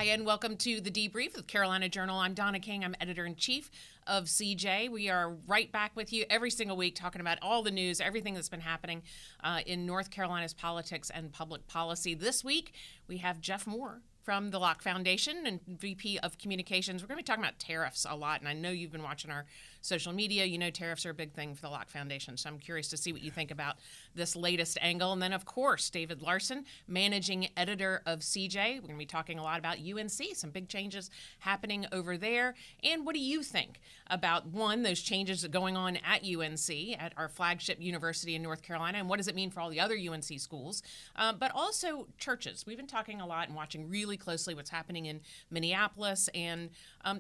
and welcome to the Debrief with Carolina Journal. I'm Donna King. I'm editor-in-chief of CJ. We are right back with you every single week talking about all the news, everything that's been happening in North Carolina's politics and public policy. This week, we have Jeff Moore from the Locke Foundation and VP of Communications. We're going to be talking about tariffs a lot, and I know you've been watching our social media. You know tariffs are a big thing for the Locke Foundation, so I'm curious to see what you think about this latest angle. And then, of course, David Larson, managing editor of CJ. We're going to be talking a lot about UNC, some big changes happening over there. And what do you think about, one, those changes going on at UNC, at our flagship university in North Carolina, and what does it mean for all the other UNC schools, but also churches. We've been talking a lot and watching really closely what's happening in Minneapolis, and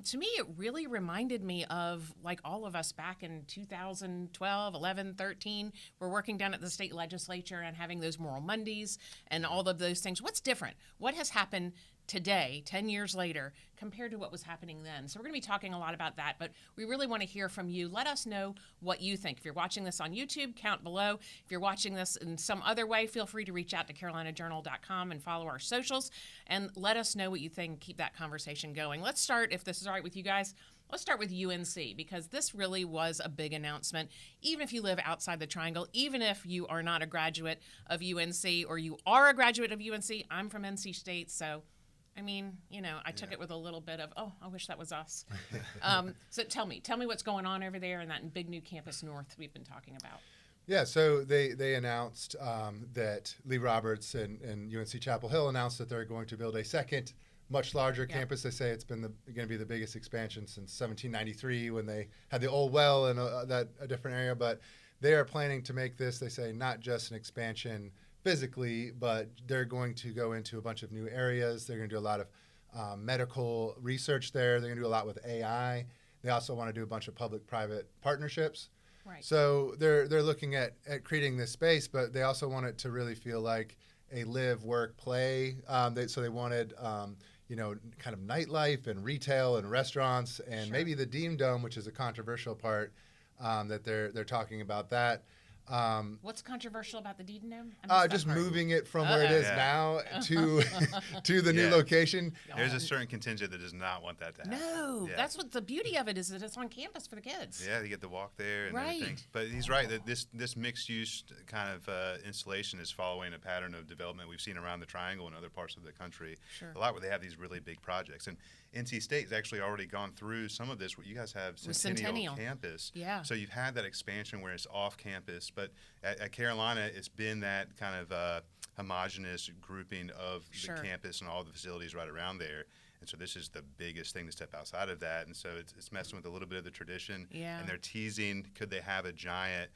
to me it really reminded me of like all of us back in 2012, 11, 13. We're working down at the state legislature and having those Moral Mondays and all of those things. What's different? What has happened today, 10 years later, compared to what was happening then? So we're going to be talking a lot about that, but we really want to hear from you. Let us know what you think. If you're watching this on YouTube, count below. If you're watching this in some other way, feel free to reach out to carolinajournal.com and follow our socials and let us know what you think. Keep that conversation going. Let's start, if this is all right with you guys, let's start with UNC, because this really was a big announcement. Even if you live outside the Triangle, even if you are not a graduate of UNC or you are a graduate of UNC, I'm from NC State, so I mean, you know, I took it with a little bit of, oh, I wish that was us. So tell me what's going on over there in that big new campus north we've been talking about. Yeah, so they announced that Lee Roberts and UNC Chapel Hill announced that they're going to build a second, much larger campus. They say it's been going to be the biggest expansion since 1793 when they had the old well in a different area. But they are planning to make this, they say, not just an expansion physically, but they're going to go into a bunch of new areas. They're going to do a lot of medical research there. They're going to do a lot with AI. They also want to do a bunch of public-private partnerships. Right. So they're looking at creating this space, but they also want it to really feel like a live, work, play. So they wanted, kind of nightlife and retail and restaurants and maybe the Dean Dome, which is a controversial part that they're talking about that. What's controversial about the Dean Dome? Just moving it from where it is now to the new location. There's a certain contingent that does not want that to happen. No, that's what the beauty of it is, that it's on campus for the kids. Yeah, they get to walk there and everything. But he's right that this mixed-use kind of installation is following a pattern of development we've seen around the Triangle and other parts of the country. Sure. A lot where they have these really big projects. And NC State has actually already gone through some of this. Where you guys have Centennial Campus. Yeah. So you've had that expansion where it's off campus. But at Carolina, it's been that kind of homogenous grouping of the campus and all the facilities right around there. And so this is the biggest thing to step outside of that. And so it's messing with a little bit of the tradition. Yeah. And they're teasing, could they have a giant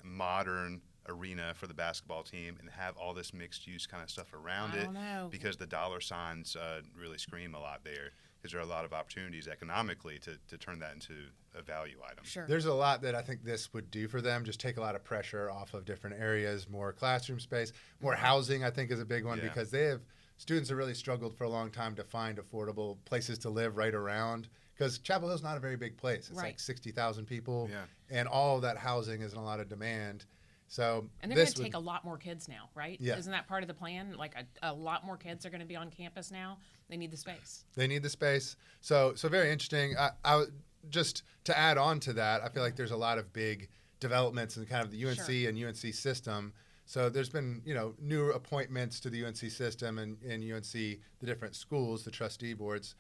modern arena for the basketball team and have all this mixed use kind of stuff around I don't know. Because the dollar signs really scream a lot there, because there are a lot of opportunities economically to turn that into a value item. Sure. There's a lot that I think this would do for them, just take a lot of pressure off of different areas, more classroom space, more housing I think is a big one, because they have students have really struggled for a long time to find affordable places to live right around, because Chapel Hill's not a very big place. It's like 60,000 people, and all of that housing is in a lot of demand. So and they're going to take a lot more kids now, right? Yeah. Isn't that part of the plan? Like a lot more kids are going to be on campus now. They need the space. They need the space. So very interesting. I just to add on to that, I feel like there's a lot of big developments in kind of the UNC and UNC system. So there's been, new appointments to the UNC system and UNC, the different schools, the trustee boards.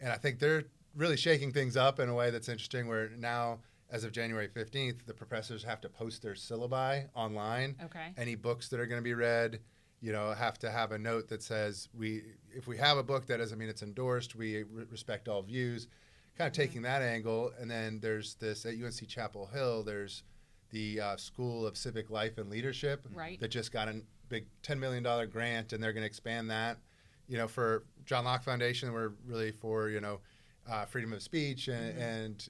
And I think they're really shaking things up in a way that's interesting, where now, as of January 15th, the professors have to post their syllabi online. Okay. Any books that are going to be read, have to have a note that says, if we have a book, that doesn't mean it's endorsed. We respect all views. Kind of taking that angle. And then there's this, at UNC Chapel Hill, there's the School of Civic Life and Leadership that just got a big $10 million grant, and they're going to expand that. For John Locke Foundation, we're really for, freedom of speech and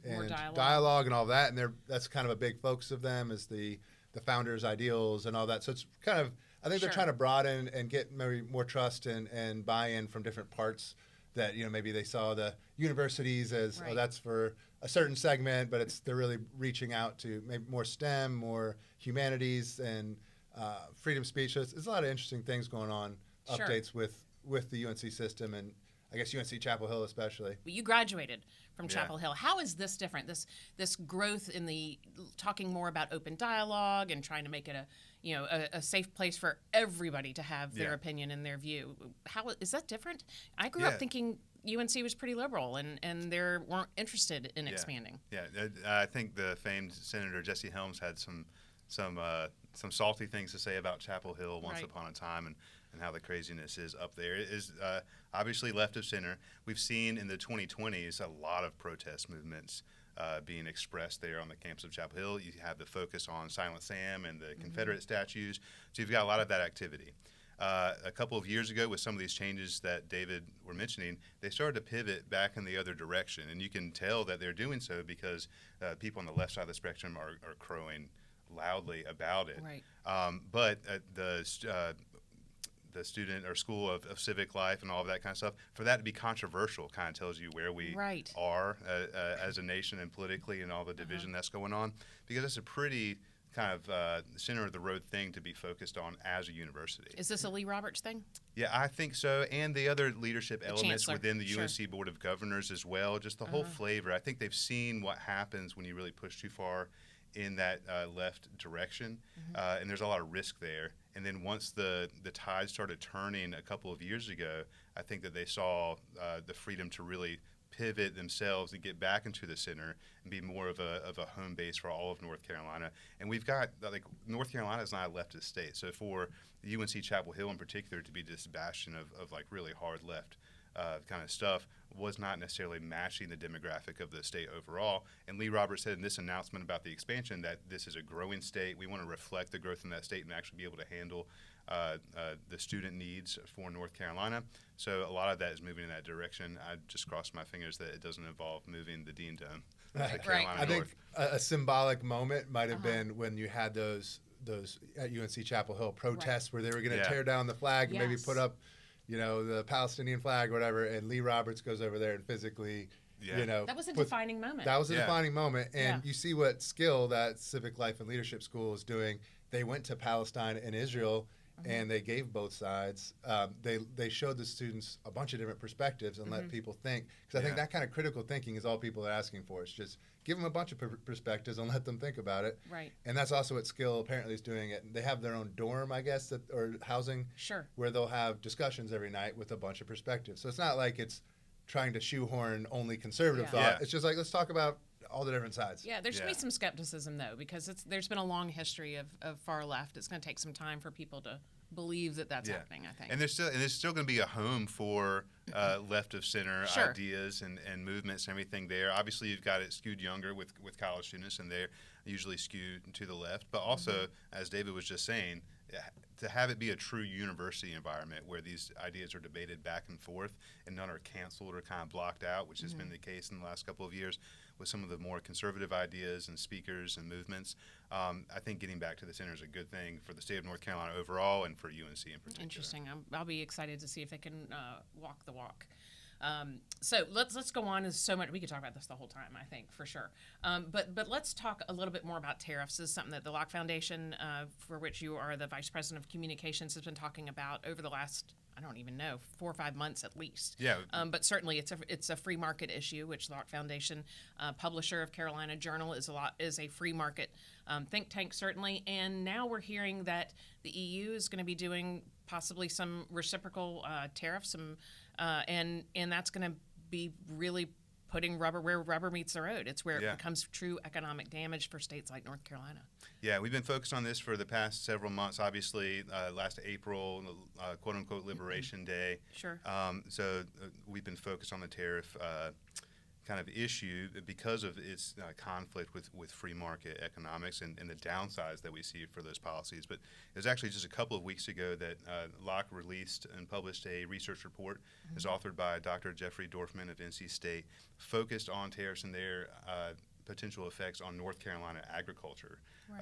dialogue and all that, and that's kind of a big focus of them, is the founders' ideals and all that. So it's kind of, I think they're trying to broaden and get maybe more trust and buy-in from different parts, that maybe they saw the universities as that's for a certain segment, but they're really reaching out to maybe more STEM, more humanities, and freedom of speech. So it's a lot of interesting things going on, updates with the UNC system, and I guess UNC Chapel Hill especially. You graduated from Yeah. Chapel Hill. How is this different? This growth in the talking more about open dialogue and trying to make it a safe place for everybody to have their Yeah. opinion and their view. How is that different? I grew Yeah. up thinking UNC was pretty liberal and they weren't interested in expanding. Yeah, I think the famed Senator Jesse Helms had some salty things to say about Chapel Hill once Right. upon a time, and how the craziness is up there. It is obviously left of center. We've seen in the 2020s a lot of protest movements being expressed there on the campus of Chapel Hill. You have the focus on Silent Sam and the Confederate statues, so you've got a lot of that activity. A couple of years ago, with some of these changes that David were mentioning, they started to pivot back in the other direction, and you can tell that they're doing so because people on the left side of the spectrum are crowing loudly about it. Right. But the student or school of civic life and all of that kind of stuff, for that to be controversial kind of tells you where we Right. are as a nation and politically and all the division that's going on, because that's a pretty kind of center of the road thing to be focused on as a university. Is this a Lee Roberts thing? Yeah, I think so, and the other leadership elements chancellor. within the Sure. UNC Board of Governors as well, just the whole flavor. I think they've seen what happens when you really push too far in that left direction, and there's a lot of risk there. And then once the tide started turning a couple of years ago, I think that they saw the freedom to really pivot themselves and get back into the center and be more of a home base for all of North Carolina. And we've got, like, North Carolina is not a leftist state, so for the UNC Chapel Hill in particular to be this bastion of like really hard left kind of stuff was not necessarily matching the demographic of the state overall. And Lee Roberts said in this announcement about the expansion that this is a growing state. We want to reflect the growth in that state and actually be able to handle the student needs for North Carolina. So a lot of that is moving in that direction. I just crossed my fingers that it doesn't involve moving the Dean Dome to Carolina I North. think a symbolic moment might have been when you had those at UNC Chapel Hill protests where they were going to tear down the flag and maybe Yes. put up, the Palestinian flag or whatever, and Lee Roberts goes over there and physically, That was a defining moment. That was a defining moment, and Yeah. you see what skill that Civic Life and Leadership School is doing. They went to Palestine and Israel, and they gave both sides. They showed the students a bunch of different perspectives and let people think. Because I think that kind of critical thinking is all people are asking for. It's just give them a bunch of perspectives and let them think about it. Right. And that's also what Skill apparently is doing. They have their own dorm, I guess, or housing, Sure. where they'll have discussions every night with a bunch of perspectives. So it's not like it's trying to shoehorn only conservative thought. Yeah. It's just like, let's talk about all the different sides. Yeah, there's going Yeah. to be some skepticism, though, because there's been a long history of far left. It's going to take some time for people to believe that that's happening, I think. And there's still going to be a home for left of center Sure. ideas and movements and everything there. Obviously, you've got it skewed younger with college students, and they're usually skewed to the left. But also, as David was just saying, to have it be a true university environment where these ideas are debated back and forth and none are canceled or kind of blocked out, which has been the case in the last couple of years with some of the more conservative ideas and speakers and movements. I think getting back to the center is a good thing for the state of North Carolina overall and for UNC in particular. Interesting. I'll be excited to see if they can walk the walk. So let's go on. There's so much we could talk about this the whole time, I think, for sure. But let's talk a little bit more about tariffs. This is something that the Locke Foundation, for which you are the Vice President of Communications, has been talking about over the last, I don't even know, 4 or 5 months at least. Yeah. But certainly it's a free market issue, which the Locke Foundation, publisher of Carolina Journal, is a free market think tank, certainly. And now we're hearing that the EU is going to be doing possibly some reciprocal tariffs, and that's going to be really putting rubber where rubber meets the road. It's where it becomes true economic damage for states like North Carolina. Yeah, we've been focused on this for the past several months. Obviously, last April, quote-unquote Liberation Day. Sure. So we've been focused on the tariff kind of issue because of its conflict with free market economics and the downsides that we see for those policies. But it was actually just a couple of weeks ago that Locke released and published a research report. It's authored by Dr. Jeffrey Dorfman of NC State, focused on tariffs and their potential effects on North Carolina agriculture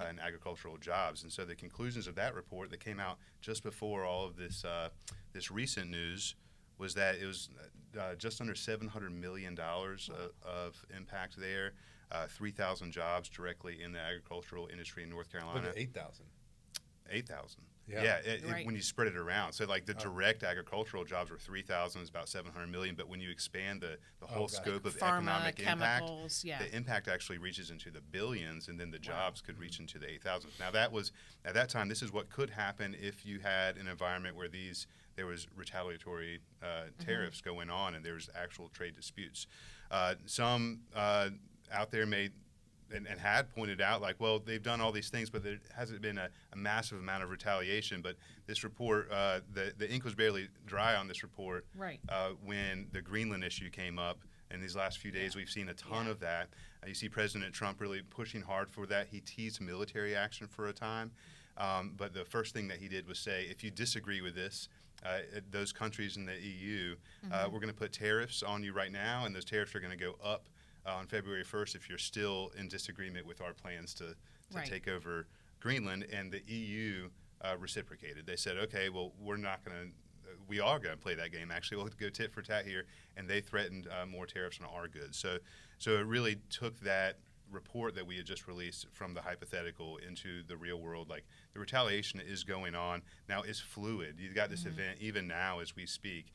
and agricultural jobs. And so the conclusions of that report that came out just before all of this this recent news was that it was just under $700 million of impact there, 3,000 jobs directly in the agricultural industry in North Carolina. Look at 8,000. 8,000. Yeah. Right. When you spread it around. So like the direct agricultural jobs were 3,000, is about 700 million. But when you expand the whole scope of Pharma, economic impact, chemicals, the impact actually reaches into the billions, and then the jobs could reach into the 8,000. Now that was, at that time, this is what could happen if you had an environment where there was retaliatory tariffs going on and there was actual trade disputes. Some out there made and had pointed out, like, well, they've done all these things, but there hasn't been a massive amount of retaliation. But this report, the ink was barely dry on this report when the Greenland issue came up. In these last few days, we've seen a ton of that. You see President Trump really pushing hard for that. He teased military action for a time. But the first thing that he did was say, if you disagree with this, those countries in the EU, we're going to put tariffs on you right now, and those tariffs are going to go up on February 1st if you're still in disagreement with our plans to take over Greenland. And the EU reciprocated. They said, okay, well, we are going to play that game, actually. We'll go tit for tat here. And they threatened more tariffs on our goods. So it really took that report that we had just released from the hypothetical into the real world. Like, the retaliation is going on. Now, it's fluid. You've got this event even now as we speak.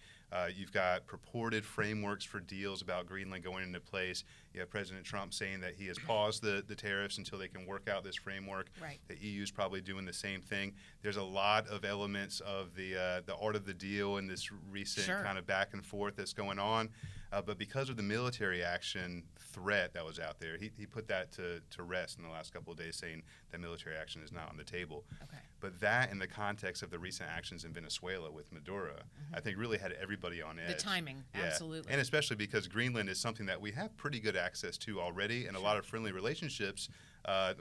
You've got purported frameworks for deals about Greenland going into place. You have President Trump saying that he has paused the tariffs until they can work out this framework. Right. The EU is probably doing the same thing. There's a lot of elements of the art of the deal and this recent kind of back and forth that's going on. But because of the military action threat that was out there, he put that to rest in the last couple of days, saying that military action is not on the table. Okay. But that, in the context of the recent actions in Venezuela with Maduro, I think really had everybody on edge. The timing, absolutely. And especially because Greenland is something that we have pretty good access to already, and a lot of friendly relationships,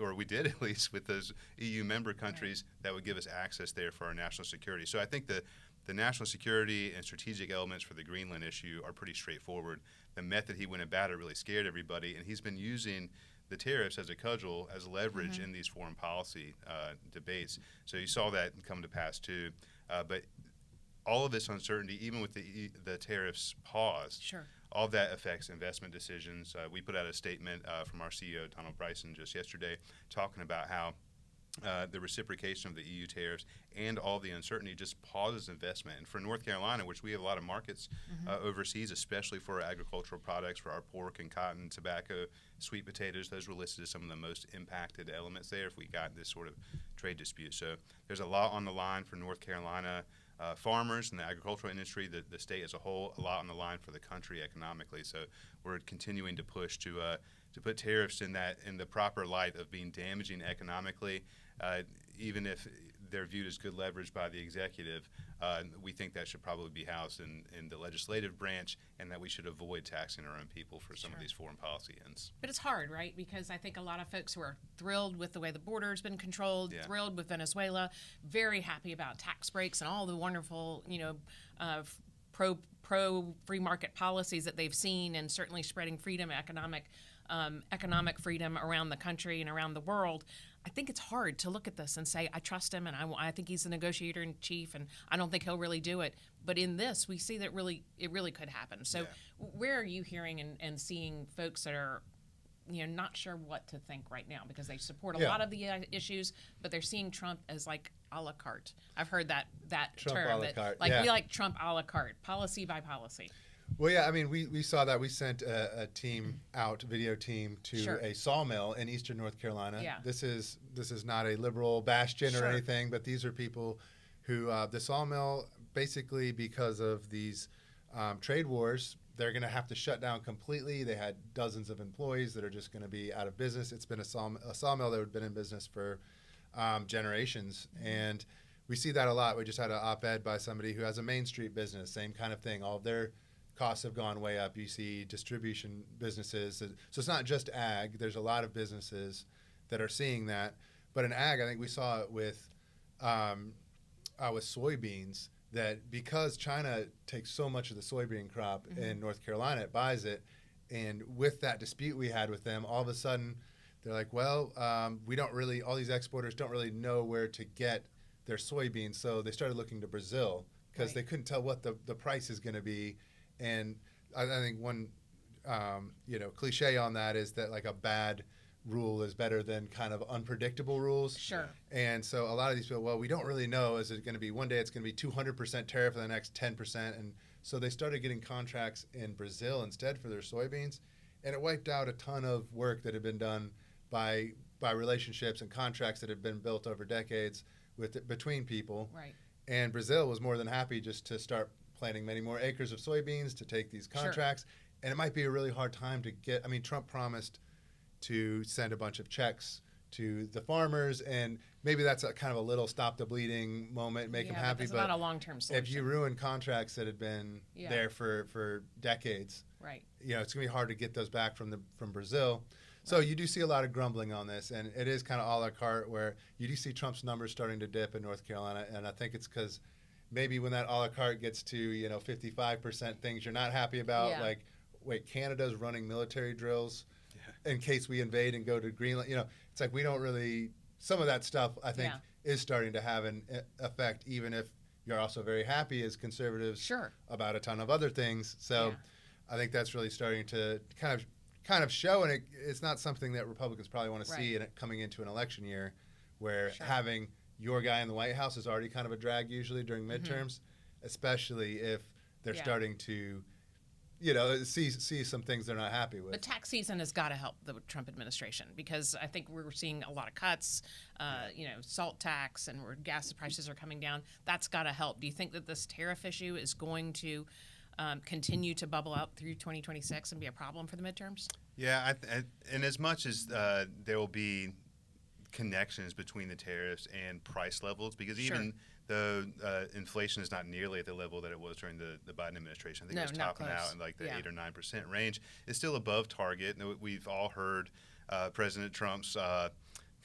or we did at least, with those EU member countries that would give us access there for our national security. So I think the national security and strategic elements for the Greenland issue are pretty straightforward. The method he went about it really scared everybody, and he's been using the tariffs as a cudgel, as leverage in these foreign policy debates. So you saw that come to pass too. But all of this uncertainty, even with the tariffs paused, all of that affects investment decisions. We put out a statement from our CEO, Donald Bryson, just yesterday, talking about how the reciprocation of the EU tariffs and all the uncertainty just pauses investment. And for North Carolina, which we have a lot of markets overseas, especially for our agricultural products, for our pork and cotton, tobacco, sweet potatoes, those were listed as some of the most impacted elements there if we got this sort of trade dispute. So there's a lot on the line for North Carolina farmers and the agricultural industry, the state as a whole, a lot on the line for the country economically. So we're continuing to push to put tariffs in the proper light of being damaging economically, even if they're viewed as good leverage by the executive. We think that should probably be housed in the legislative branch, and that we should avoid taxing our own people for some of these foreign policy ends. But it's hard, right? Because I think a lot of folks who are thrilled with the way the border's been controlled, thrilled with Venezuela, very happy about tax breaks and all the wonderful, pro free market policies that they've seen, and certainly spreading freedom, economic freedom around the country and around the world. I think it's hard to look at this and say, I trust him, and I think he's the negotiator in chief, and I don't think he'll really do it. But in this, we see that it really could happen. So where are you hearing and seeing folks that are not sure what to think right now, because they support a lot of the issues, but they're seeing Trump as like a la carte. I've heard that Trump term. A la carte. We like Trump a la carte, policy by policy. Well, yeah, I mean, we saw that. We sent a video team to a sawmill in eastern North Carolina. Yeah. This is not a liberal bastion or anything, but these are people who, the sawmill, basically because of these trade wars, they're going to have to shut down completely. They had dozens of employees that are just going to be out of business. It's been a sawmill that had been in business for generations, and we see that a lot. We just had an op-ed by somebody who has a Main Street business, same kind of thing. All of their costs have gone way up. You see distribution businesses. So it's not just ag. There's a lot of businesses that are seeing that. But in ag, I think we saw it with soybeans, that because China takes so much of the soybean crop in North Carolina, it buys it. And with that dispute we had with them, all of a sudden they're like, well, all these exporters don't really know where to get their soybeans. So they started looking to Brazil because they couldn't tell what the price is going to be. And I think one, cliche on that is that like a bad rule is better than kind of unpredictable rules. Sure. And so a lot of these people, well, we don't really know. Is it going to be one day it's going to be 200% tariff and the next 10%? And so they started getting contracts in Brazil instead for their soybeans. And it wiped out a ton of work that had been done by relationships and contracts that had been built over decades between people. Right. And Brazil was more than happy just to start planting many more acres of soybeans to take these contracts. Sure. And it might be a really hard time to get. I mean, Trump promised to send a bunch of checks to the farmers, and maybe that's a kind of a little stop the bleeding moment, make them happy. But it's not a long-term solution. If you ruin contracts that had been there for decades, right? It's going to be hard to get those back from Brazil. So you do see a lot of grumbling on this, and it is kind of a la carte where you do see Trump's numbers starting to dip in North Carolina, and I think it's because maybe when that a la carte gets to 55% things you're not happy about, like wait, Canada's running military drills in case we invade and go to Greenland. It's like we don't really. Some of that stuff I think is starting to have an effect, even if you're also very happy as conservatives about a ton of other things. So I think that's really starting to kind of show, and it's not something that Republicans probably want to see in it coming into an election year, where having your guy in the White House is already kind of a drag usually during midterms, especially if they're starting to, see some things they're not happy with. But tax season has got to help the Trump administration, because I think we're seeing a lot of cuts, salt tax, and where gas prices are coming down. That's got to help. Do you think that this tariff issue is going to continue to bubble up through 2026 and be a problem for the midterms? Yeah, and as much as there will be connections between the tariffs and price levels, because even though inflation is not nearly at the level that it was during the Biden administration, I think it was topping out in like the 8 or 9% range. It's still above target. And we've all heard President Trump's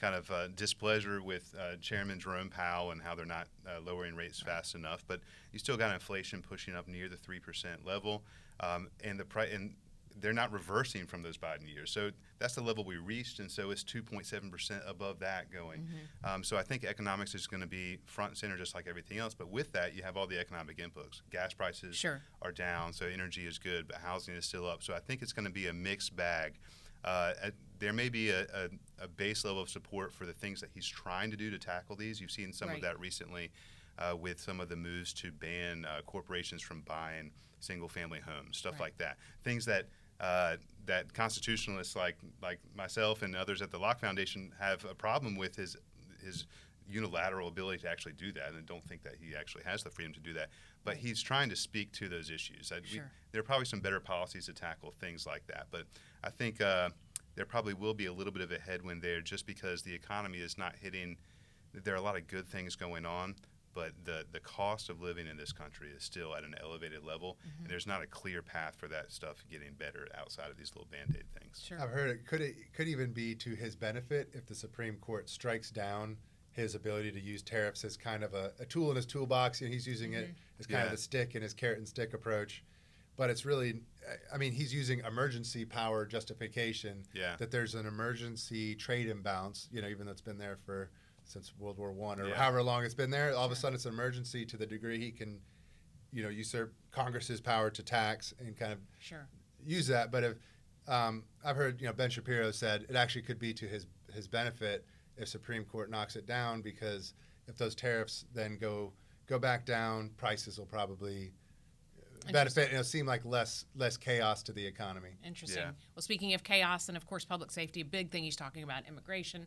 kind of displeasure with Chairman Jerome Powell and how they're not lowering rates fast enough. But you still got inflation pushing up near the 3% level, and they're not reversing from those Biden years. So that's the level we reached, and so it's 2.7% above that going. So I think economics is going to be front and center just like everything else. But with that, you have all the economic inputs. Gas prices are down, so energy is good, but housing is still up. So I think it's going to be a mixed bag. There may be a base level of support for the things that he's trying to do to tackle these. You've seen some of that recently with some of the moves to ban corporations from buying single-family homes, stuff like that. Things that that constitutionalists like myself and others at the Locke Foundation have a problem with his unilateral ability to actually do that, and don't think that he actually has the freedom to do that. But he's trying to speak to those issues. There are probably some better policies to tackle things like that, but I think there probably will be a little bit of a headwind there just because the economy is not hitting. There are a lot of good things going on, but the cost of living in this country is still at an elevated level, and there's not a clear path for that stuff getting better outside of these little Band-Aid things. I've heard it could even be to his benefit if the Supreme Court strikes down his ability to use tariffs as kind of a tool in his toolbox, and he's using it as kind of a stick in his carrot and stick approach. But it's really, I mean, he's using emergency power justification that there's an emergency trade imbalance, even though it's been there since World War I or however long it's been there. All of a sudden it's an emergency to the degree he can, usurp Congress's power to tax and kind of use that. But if I've heard, Ben Shapiro said it actually could be to his benefit if Supreme Court knocks it down, because if those tariffs then go back down, prices will probably benefit, and it'll seem like less chaos to the economy. Interesting. Well, speaking of chaos and, of course, public safety, a big thing he's talking about, immigration.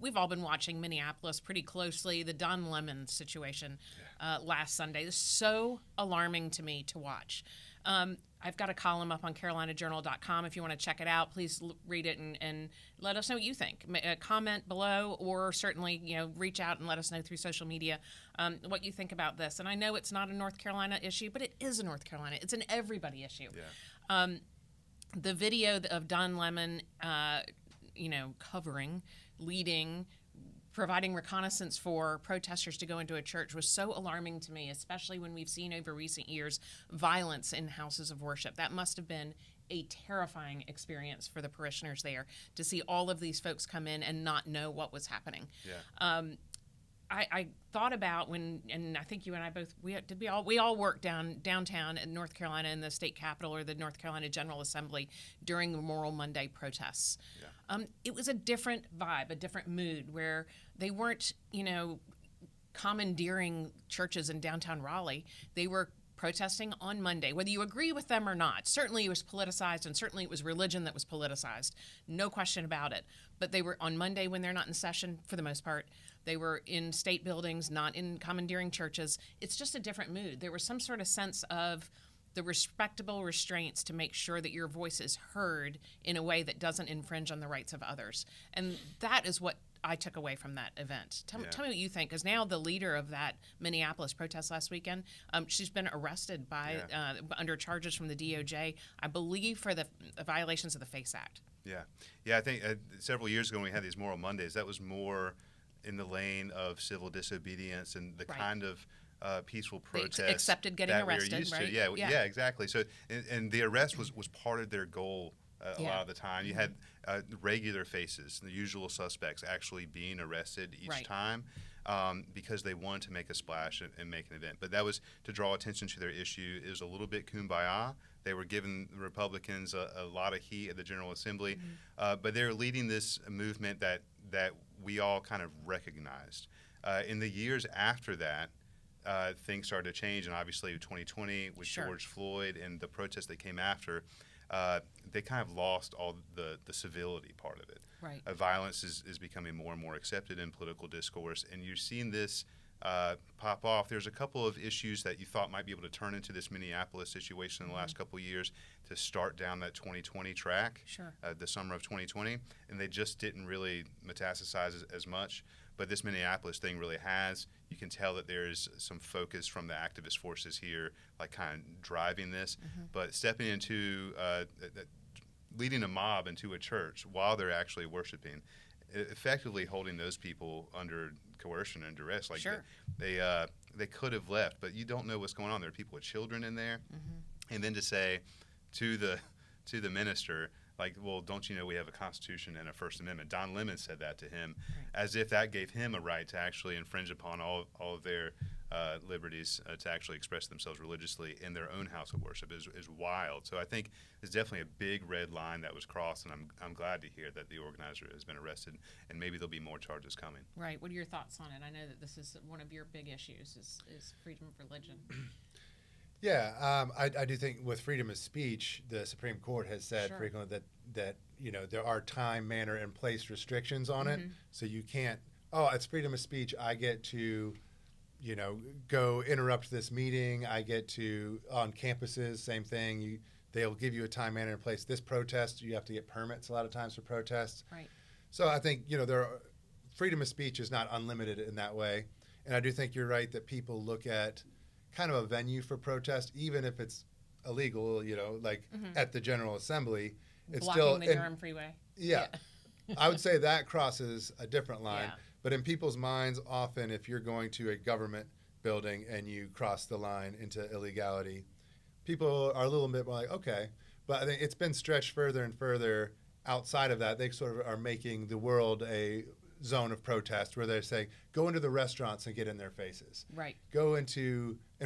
We've all been watching Minneapolis pretty closely. The Don Lemon situation last Sunday is so alarming to me to watch. I've got a column up on carolinajournal.com. If you want to check it out, please read it and let us know what you think. Comment below, or certainly reach out and let us know through social media what you think about this. And I know it's not a North Carolina issue, but it is a North Carolina. It's an everybody issue. The video of Don Lemon, covering, leading, providing reconnaissance for protesters to go into a church was so alarming to me, especially when we've seen over recent years violence in houses of worship. That must have been a terrifying experience for the parishioners there to see all of these folks come in and not know what was happening. I thought about and I think you and I both, we all worked downtown in North Carolina in the state capitol or the North Carolina General Assembly during the Memorial Monday protests. Yeah. It was a different vibe, a different mood where they weren't, commandeering churches in downtown Raleigh. They were protesting on Monday, whether you agree with them or not. Certainly it was politicized, and certainly it was religion that was politicized. No question about it. But they were on Monday when they're not in session, for the most part. They were in state buildings, not in commandeering churches. It's just a different mood. There was some sort of sense of the respectable restraints to make sure that your voice is heard in a way that doesn't infringe on the rights of others. And that is what I took away from that event. Tell me what you think, because now the leader of that Minneapolis protest last weekend, she's been arrested by under charges from the DOJ, I believe, for the violations of the FACE Act. Yeah. I think several years ago when we had these Moral Mondays, that was more in the lane of civil disobedience and the kind of peaceful protest they accepted getting arrested, we were used right? to. Yeah, exactly. So, and the arrest was part of their goal. A lot of the time, you had regular faces, the usual suspects, actually being arrested each time because they wanted to make a splash and make an event. But that was to draw attention to their issue. It was a little bit kumbaya. They were giving the Republicans a lot of heat at the General Assembly, but they're leading this movement that we all kind of recognized. In the years after that, things started to change, and obviously 2020 with George Floyd and the protests that came after, they kind of lost all the civility part of it. Right. Violence is becoming more and more accepted in political discourse, and you're seeing this pop off. There's a couple of issues that you thought might be able to turn into this Minneapolis situation in the last couple of years to start down that 2020 track, the summer of 2020, and they just didn't really metastasize as much. But this Minneapolis thing really has. You can tell that there's some focus from the activist forces here, like kind of driving this. But stepping into leading a mob into a church while they're actually worshiping, effectively holding those people under coercion and duress. Like they could have left, but you don't know what's going on. There are people with children in there, and then to say to the minister, like, well, don't you know we have a Constitution and a First Amendment? Don Lemon said that to him, as if that gave him a right to actually infringe upon all of their liberties to actually express themselves religiously in their own house of worship is wild. So I think there's definitely a big red line that was crossed, and I'm glad to hear that the organizer has been arrested, and maybe there'll be more charges coming. Right. What are your thoughts on it? I know that this is one of your big issues is freedom of religion. Yeah, I do think with freedom of speech, the Supreme Court has said frequently that there are time, manner, and place restrictions on it. So you can't. Oh, it's freedom of speech. I get to, go interrupt this meeting. I get to on campuses. Same thing. They'll give you a time, manner, and place. This protest, you have to get permits a lot of times for protests. Right. So I think freedom of speech is not unlimited in that way, and I do think you're right that people look at kind of a venue for protest, even if it's illegal, at the General Assembly. It's blocking still the Durham Freeway. Yeah. I would say that crosses a different line. But in people's minds, often if you're going to a government building and you cross the line into illegality, people are a little bit more like, okay. But I think it's been stretched further and further outside of that. They sort of are making the world a zone of protest where they're saying, go into the restaurants and get in their faces. Right. Go in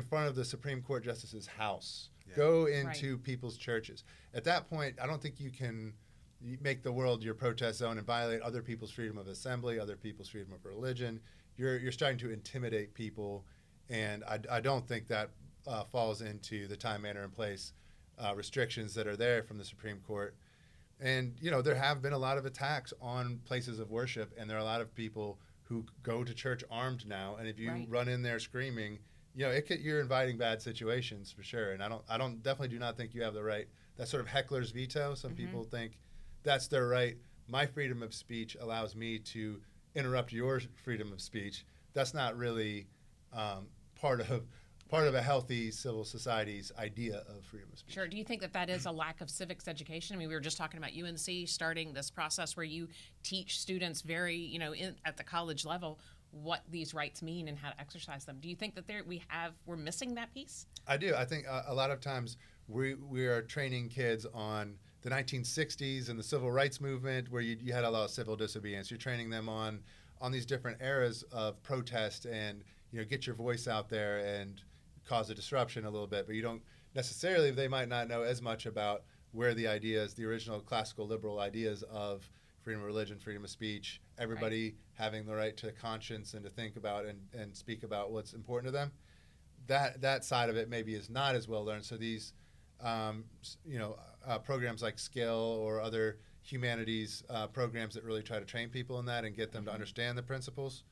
front of the Supreme Court Justice's house. Yeah. Go into people's churches. At that point, I don't think you can make the world your protest zone and violate other people's freedom of assembly, other people's freedom of religion. You're starting to intimidate people, and I don't think that falls into the time, manner, and place restrictions that are there from the Supreme Court. And, there have been a lot of attacks on places of worship, and there are a lot of people who go to church armed now. And if you run in there screaming, you're inviting bad situations for sure. And I definitely do not think you have the right. That sort of heckler's veto. Some people think that's their right. My freedom of speech allows me to interrupt your freedom of speech. That's not really part of a healthy civil society's idea of freedom of speech. Sure. Do you think that is a lack of civics education? I mean, we were just talking about UNC starting this process where you teach students very, at the college level what these rights mean and how to exercise them. Do you think that we're missing that piece? I do. I think a lot of times we are training kids on the 1960s and the civil rights movement where you had a lot of civil disobedience. You're training them on on these different eras of protest and, get your voice out there and cause a disruption a little bit, but you don't necessarily, they might not know as much about where the ideas, the original classical liberal ideas of freedom of religion, freedom of speech, everybody having the right to conscience and to think about and speak about what's important to them, that side of it maybe is not as well learned. So these, programs like Skill or other humanities programs that really try to train people in that and get them to understand the principles.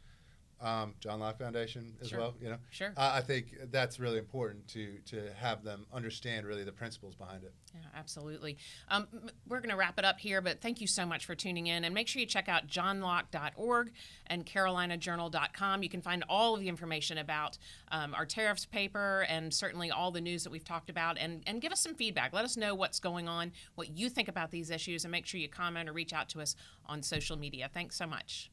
John Locke Foundation as well, Sure. I think that's really important to have them understand really the principles behind it. Yeah, absolutely. We're going to wrap it up here, but thank you so much for tuning in. And make sure you check out johnlocke.org and carolinajournal.com. You can find all of the information about our tariffs paper and certainly all the news that we've talked about. And give us some feedback. Let us know what's going on, what you think about these issues, and make sure you comment or reach out to us on social media. Thanks so much.